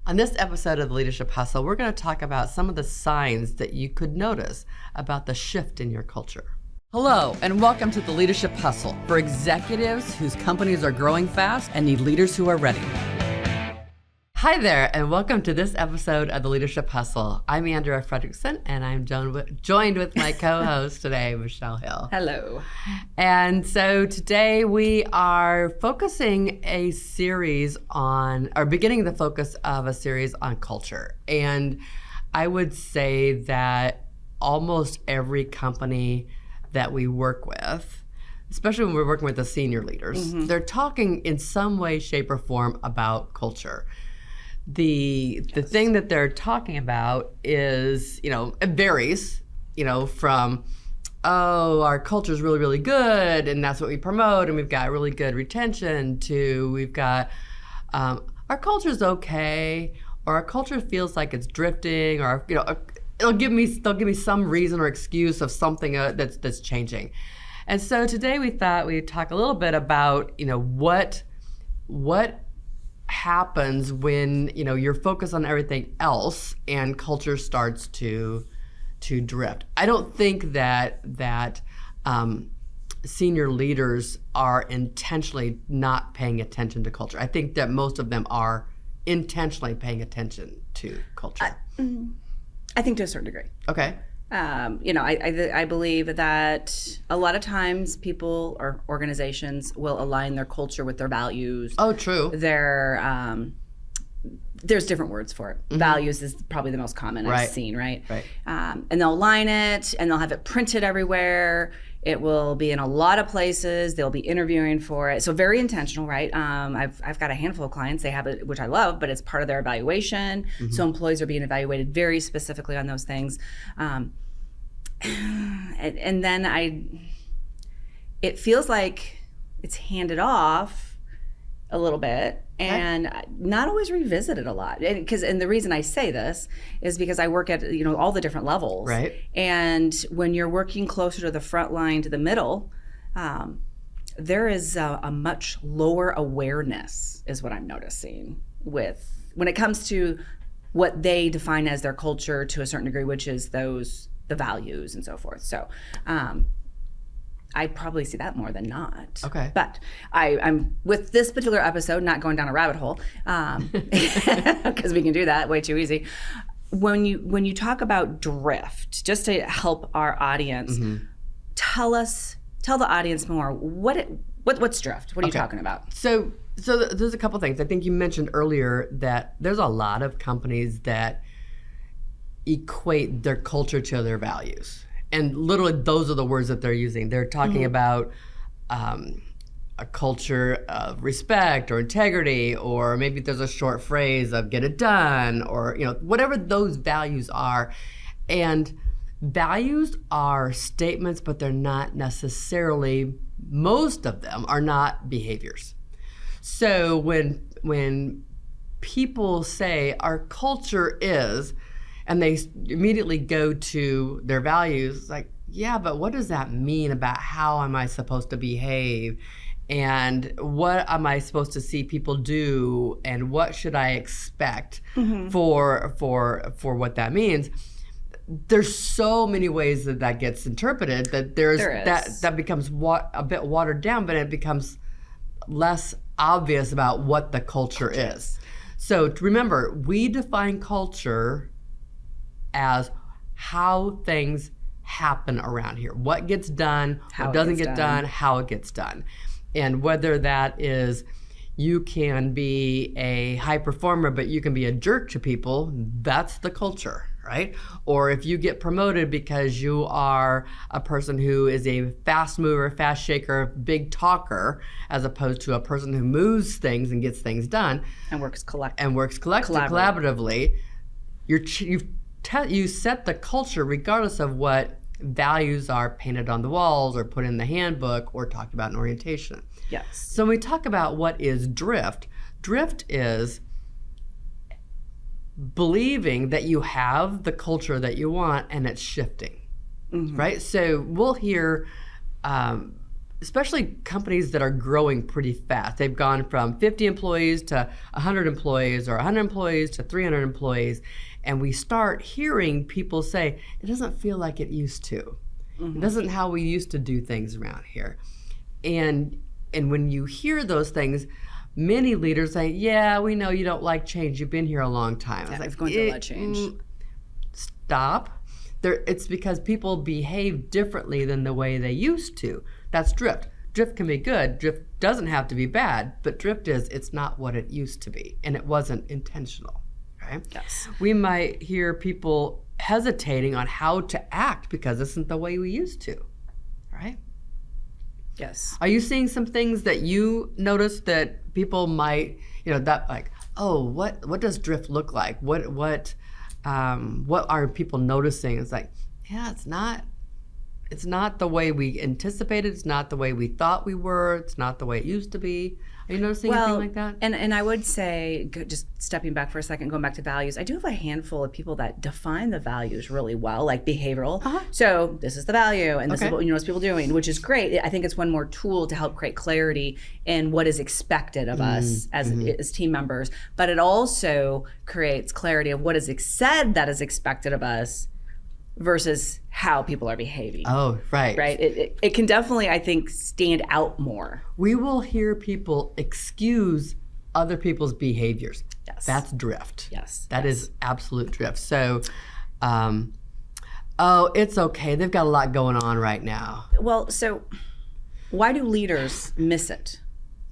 On this episode of the Leadership Hustle, we're going to talk about some of the signs that you could notice about the shift in your culture. Hello, and welcome to the Leadership Hustle for executives whose companies are growing fast and need leaders who are ready. Hi there, and welcome to this episode of the Leadership Hustle. I'm Andrea Fredrickson, and I'm joined with my co-host today, Michelle Hill. Hello. And so today we are focusing a series on, or beginning the focus of a series on culture. And I would say that almost every company that we work with, especially when we're working with the senior leaders, they're talking in some way, shape, or form about culture. The thing that they're talking about is, it varies, from, our culture is really, really good, and that's what we promote, and we've got really good retention, to we've got, our culture's okay, or our culture feels like it's drifting, or, they'll give me some reason or excuse of something that's changing. And so today we thought we'd talk a little bit about, what happens when you're focused on everything else and culture starts to drift. I don't think that senior leaders are intentionally not paying attention to culture. I think that most of them are intentionally paying attention to culture. I think to a certain degree. Okay. I believe that a lot of times people or organizations will align their culture with their values. Oh, true. There's different words for it. Values is probably the most common I've seen, right? Right. And they'll align it, and they'll have it printed everywhere. It will be in a lot of places. They'll be interviewing for it. So very intentional, right? I've got a handful of clients. They have it, which I love, but it's part of their evaluation. So employees are being evaluated very specifically on those things. And then it feels like it's handed off a little bit and not always revisited a lot. And the reason I say this is because I work at all the different levels. Right. And when you're working closer to the front line, to the middle, there is a much lower awareness, is what I'm noticing, when it comes to what they define as their culture to a certain degree, which is the values and so forth. So I probably see that more than not. Okay. But I'm with this particular episode not going down a rabbit hole, because we can do that way too easy. When you talk about drift, just to help our audience, tell the audience more what's drift. What are you talking about? So there's a couple things. I think you mentioned earlier that there's a lot of companies that equate their culture to their values. And literally those are the words that they're using. They're talking about a culture of respect or integrity, or maybe there's a short phrase of get it done, or whatever those values are. And values are statements, but they're not necessarily, most of them are not behaviors. So when people say our culture is, and they immediately go to their values, like, yeah, but what does that mean about how am I supposed to behave? And what am I supposed to see people do? And what should I expect for what that means? There's so many ways that gets interpreted that that becomes a bit watered down, but it becomes less obvious about what the culture is. So remember, we define culture as how things happen around here. What gets done, what doesn't get done, how it gets done. And whether that is you can be a high performer, but you can be a jerk to people, that's the culture, right? Or if you get promoted because you are a person who is a fast mover, fast shaker, big talker, as opposed to a person who moves things and gets things done. And works collaboratively. You set the culture regardless of what values are painted on the walls or put in the handbook or talked about in orientation. Yes. So when we talk about what is drift is believing that you have the culture that you want and it's shifting, right? So we'll hear especially companies that are growing pretty fast. They've gone from 50 employees to 100 employees, or 100 employees to 300 employees. And we start hearing people say, it doesn't feel like it used to. It doesn't how we used to do things around here. And when you hear those things, many leaders say, yeah, we know you don't like change. You've been here a long time. Yeah, we've gone through a lot of change. Stop. It's because people behave differently than the way they used to. That's drift. Drift can be good. Drift doesn't have to be bad, but drift is, it's not what it used to be, and it wasn't intentional, right? Yes. We might hear people hesitating on how to act because this isn't the way we used to, right? Yes. Are you seeing some things that you notice that people might, that like, oh, what does drift look like? What are people noticing? It's like, yeah, it's not the way we anticipated. It's not the way we thought we were. It's not the way it used to be. Are you noticing anything like that? And I would say, just stepping back for a second, going back to values, I do have a handful of people that define the values really well, like behavioral. So this is the value, and this is what most people doing, which is great. I think it's one more tool to help create clarity in what is expected of us as team members. But it also creates clarity of what is said that is expected of us versus how people are behaving. Oh, right. Right? It can definitely, I think, stand out more. We will hear people excuse other people's behaviors. Yes. That's drift. Yes. That is absolute drift. So, it's okay. They've got a lot going on right now. Well, so why do leaders miss it?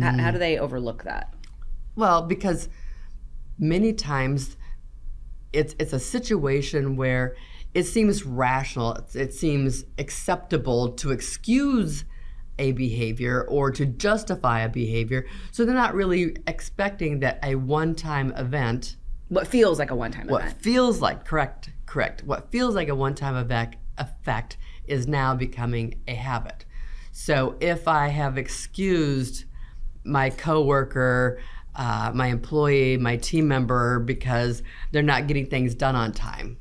How do they overlook that? Well, because many times it's a situation where it seems rational, it seems acceptable to excuse a behavior or to justify a behavior. So they're not really expecting that a one-time event. What feels like a one-time event. Correct. What feels like a one-time effect is now becoming a habit. So if I have excused my coworker, my employee, my team member because they're not getting things done on time,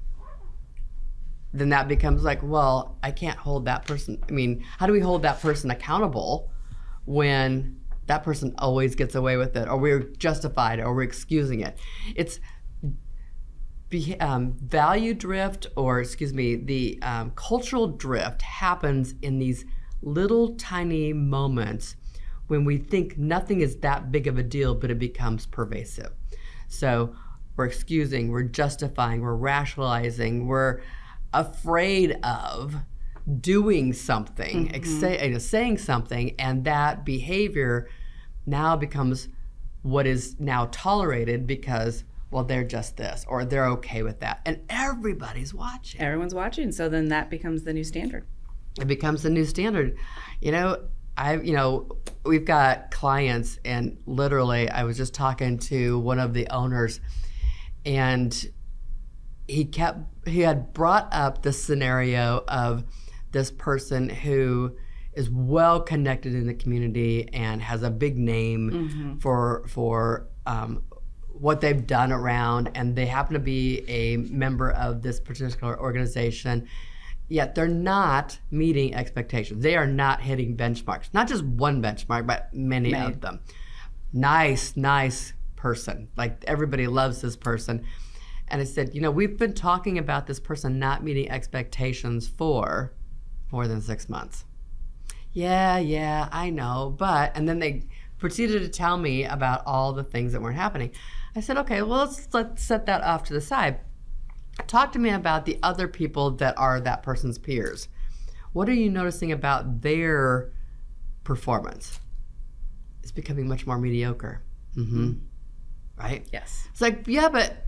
then that becomes like, well, I can't hold that person. I mean, how do we hold that person accountable when that person always gets away with it, or we're justified, or we're excusing it? It's value drift, or the cultural drift happens in these little tiny moments when we think nothing is that big of a deal, but it becomes pervasive. So we're excusing, we're justifying, we're rationalizing, we're afraid of doing something, saying something, and that behavior now becomes what is now tolerated because, well, they're just this, or they're okay with that, and everybody's watching. Everyone's watching, so then that becomes the new standard. It becomes the new standard. We've got clients, and literally, I was just talking to one of the owners, and he had brought up the scenario of this person who is well connected in the community and has a big name for what they've done around, and they happen to be a member of this particular organization, yet they're not meeting expectations. They are not hitting benchmarks, not just one benchmark, but many of them. Nice person. Like, everybody loves this person. And I said, we've been talking about this person not meeting expectations for more than 6 months. Yeah, I know, and then they proceeded to tell me about all the things that weren't happening. I said, okay, well, let's set that off to the side. Talk to me about the other people that are that person's peers. What are you noticing about their performance? It's becoming much more mediocre. Right? Yes. It's like, yeah, but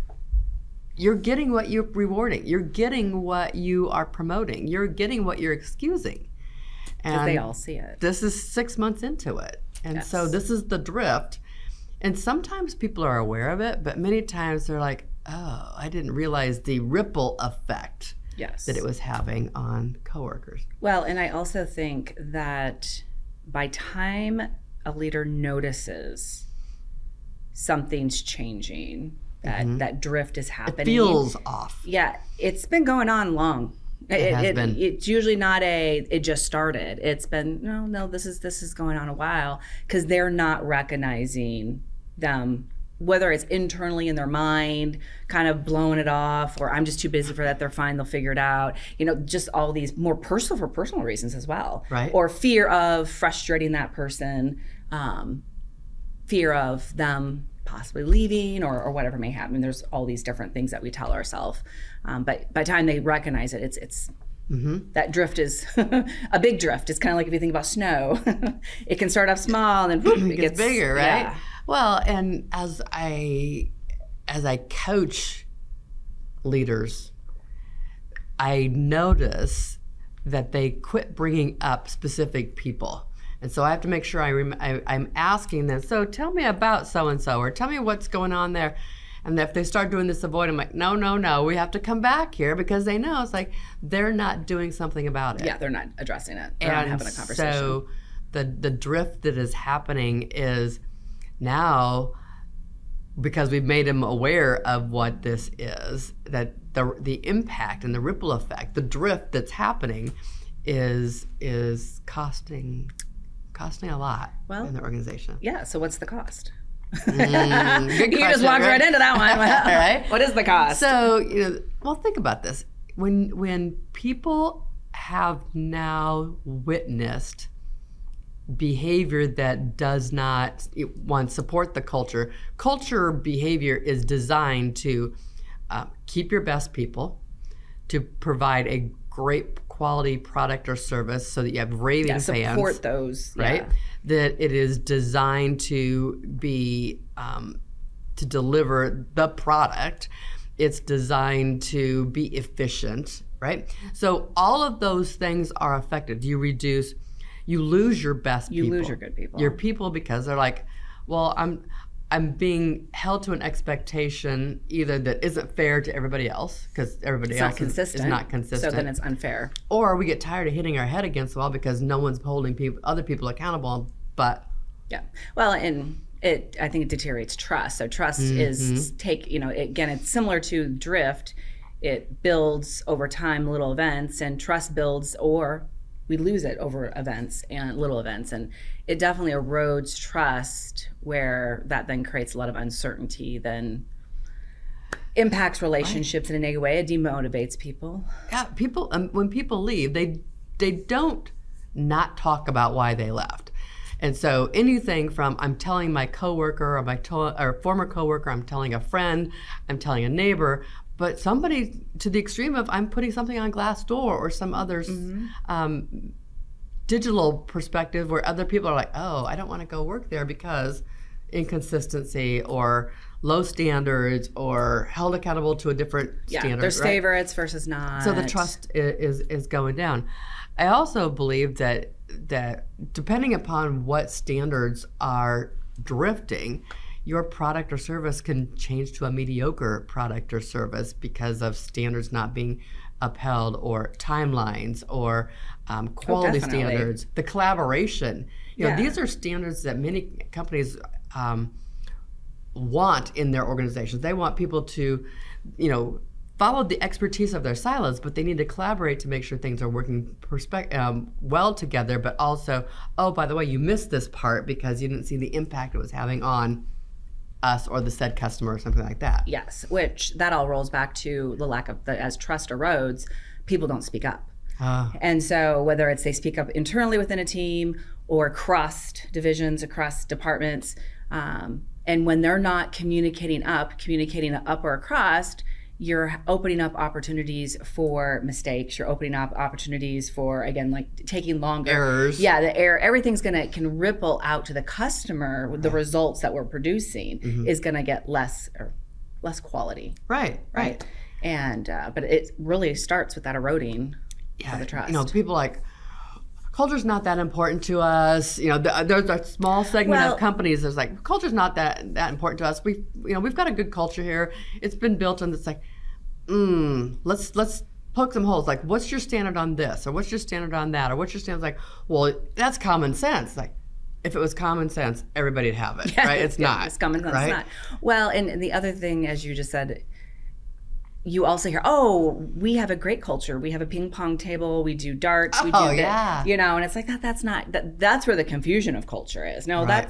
you're getting what you're rewarding. You're getting what you are promoting. You're getting what you're excusing. And they all see it. This is 6 months into it. And so this is the drift. And sometimes people are aware of it, but many times they're like, oh, I didn't realize the ripple effect that it was having on coworkers. Well, and I also think that by time a leader notices something's changing, that drift is happening. It feels off. Yeah, it's been going on long. It has been. It's usually not it just started. It's been, no, this is going on a while, because they're not recognizing them, whether it's internally in their mind, kind of blowing it off, or I'm just too busy for that, they're fine, they'll figure it out. Just all these more personal reasons as well. Right. Or fear of frustrating that person, fear of them possibly leaving, or whatever may happen. There's all these different things that we tell ourselves. But by the time they recognize it, it's that drift is a big drift. It's kind of like if you think about snow. It can start off small and then whoop, it gets bigger, right? Yeah. Well, and as I coach leaders, I notice that they quit bringing up specific people. And so I have to make sure I'm asking them, so tell me about so-and-so, or tell me what's going on there. And if they start doing this avoid, I'm like, no, we have to come back here, because they know it's like they're not doing something about it. Yeah, they're not addressing it. They're not having a conversation. So the drift that is happening is now, because we've made them aware of what this is, that the impact and the ripple effect, the drift that's happening is costing a lot in the organization. Yeah, so what's the cost? Good You question, just walked right into that one. Right? What is the cost? So, think about this. When people have now witnessed behavior that does not, one, support the culture. Culture behavior is designed to keep your best people, to provide a great quality product or service so that you have raving fans. Support those. Right? Yeah. That it is designed to be, to deliver the product. It's designed to be efficient, right? So all of those things are affected. You lose your best people. You lose your good people. Your people, because they're like, well, I'm being held to an expectation either that isn't fair to everybody else, because everybody else is not consistent. So then it's unfair. Or we get tired of hitting our head against the wall because no one's holding other people accountable. But yeah, well, and I think it deteriorates trust. So trust is again, it's similar to drift. It builds over time, little events, and trust builds, or we lose it over events and little events. And it definitely erodes trust, where that then creates a lot of uncertainty, then impacts relationships in a negative way. It demotivates people. Yeah, people, when people leave, they don't not talk about why they left. And so anything from I'm telling my coworker or former coworker, I'm telling a friend, I'm telling a neighbor, but somebody to the extreme of I'm putting something on Glassdoor or some other's digital perspective, where other people are like, oh, I don't want to go work there because inconsistency or low standards or held accountable to a different standard. There's favorites versus not. So the trust is going down. I also believe that depending upon what standards are drifting, your product or service can change to a mediocre product or service because of standards not being upheld, or timelines, or quality standards. The collaboration. These are standards that many companies want in their organizations. They want people to, follow the expertise of their silos, but they need to collaborate to make sure things are working well together, but also, oh, by the way, you missed this part because you didn't see the impact it was having on us or the said customer or something like that. Yes, which that all rolls back to the lack of, as trust erodes, people don't speak up. And so whether it's they speak up internally within a team or across divisions, across departments, and when they're not communicating up or across, you're opening up opportunities for mistakes. You're opening up opportunities for, again, like taking longer. Errors. Yeah, the error. Everything's can ripple out to the customer. The results that we're producing is gonna get less quality. Right. And but it really starts with that eroding of the trust. People like, culture's not that important to us. There's a small segment of companies that's like, culture's not that important to us. We've got a good culture here. It's been built, and it's like, let's poke some holes. Like, what's your standard on this, or what's your standard on that, or what's your standard? Like, well, that's common sense. Like, if it was common sense, everybody'd have it, right? It's not. It's common sense. Right? It's not. Well, and the other thing, as you just said, you also hear, oh, we have a great culture. We have a ping pong table. We do darts. We do Oh, yeah. you know, and it's like, that's not, that's where the confusion of culture is. No, Right.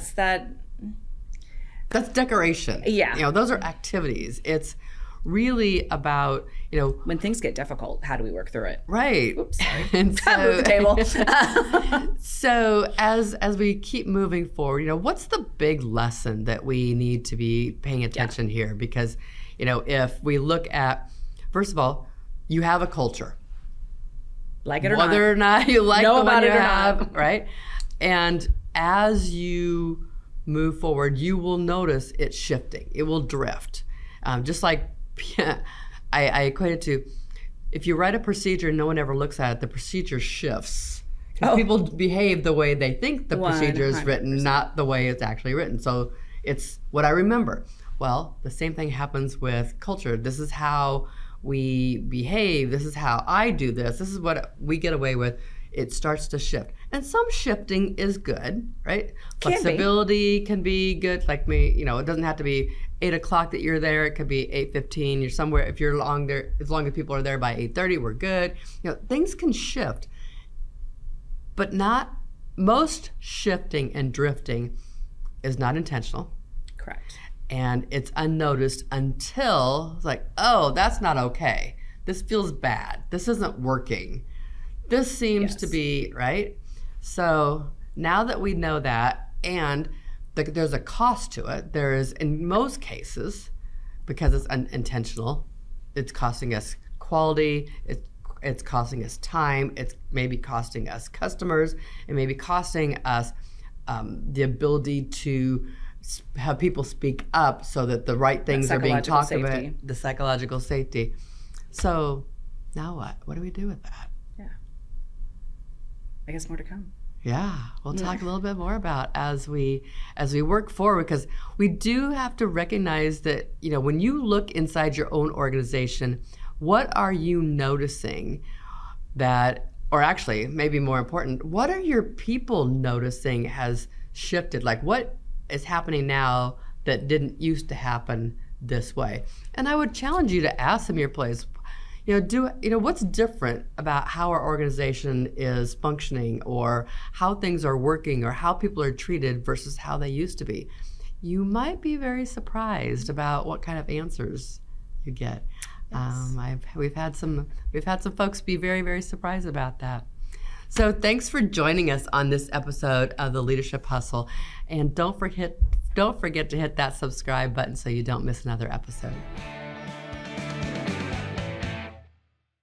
that's decoration. Yeah. You know, those are activities. It's really about, you know, when things get difficult, how do we work through it? right. Oops, sorry. And Move the table. so as we keep moving forward, you know, what's the big lesson that we need to be paying attention here? Because, you know, if we look at, first of all, you have a culture. Like it or whether or not you like know the about one you it or have, not. right? And as you move forward, you will notice it shifting. It will drift. Just like I equate it to, if you write a procedure and no one ever looks at it, the procedure shifts. Because people behave the way they think the procedure is written, 100%. not the way it's actually written. So it's what I remember. Well, the same thing happens with culture. This is how we behave. This is how I do this. This is what we get away with. It starts to shift. And some shifting is good, right? Flexibility can be good. Like me, you know, it doesn't have to be 8 o'clock that you're there. It could be 8:15. You're somewhere. If you're long there, as long as people are there by 8:30, we're good. You know, things can shift. But not most shifting and drifting is not intentional. Correct. And it's unnoticed until it's like, oh, that's not okay. This feels bad. This isn't working. This seems to be, right? So now that we know that, and there's a cost to it, there is, in most cases, because it's unintentional, it's costing us quality, it's costing us time, it's maybe costing us customers, it may be costing us the ability to have people speak up so that the right things are being talked about, the psychological safety. So now what? What do we do with that? Yeah. I guess more to come. Yeah, we'll talk a little bit more about as we work forward, because we do have to recognize that, you know, when you look inside your own organization, what are you noticing that, or actually maybe more important, what are your people noticing has shifted? Like what is happening now that didn't used to happen this way? And I would challenge you to ask some of your employees, what's different about how our organization is functioning, or how things are working, or how people are treated versus how they used to be. You might be very surprised about what kind of answers you get. Yes. We've had some folks be very, very surprised about that. So thanks for joining us on this episode of the Leadership Hustle, and don't forget to hit that subscribe button so you don't miss another episode.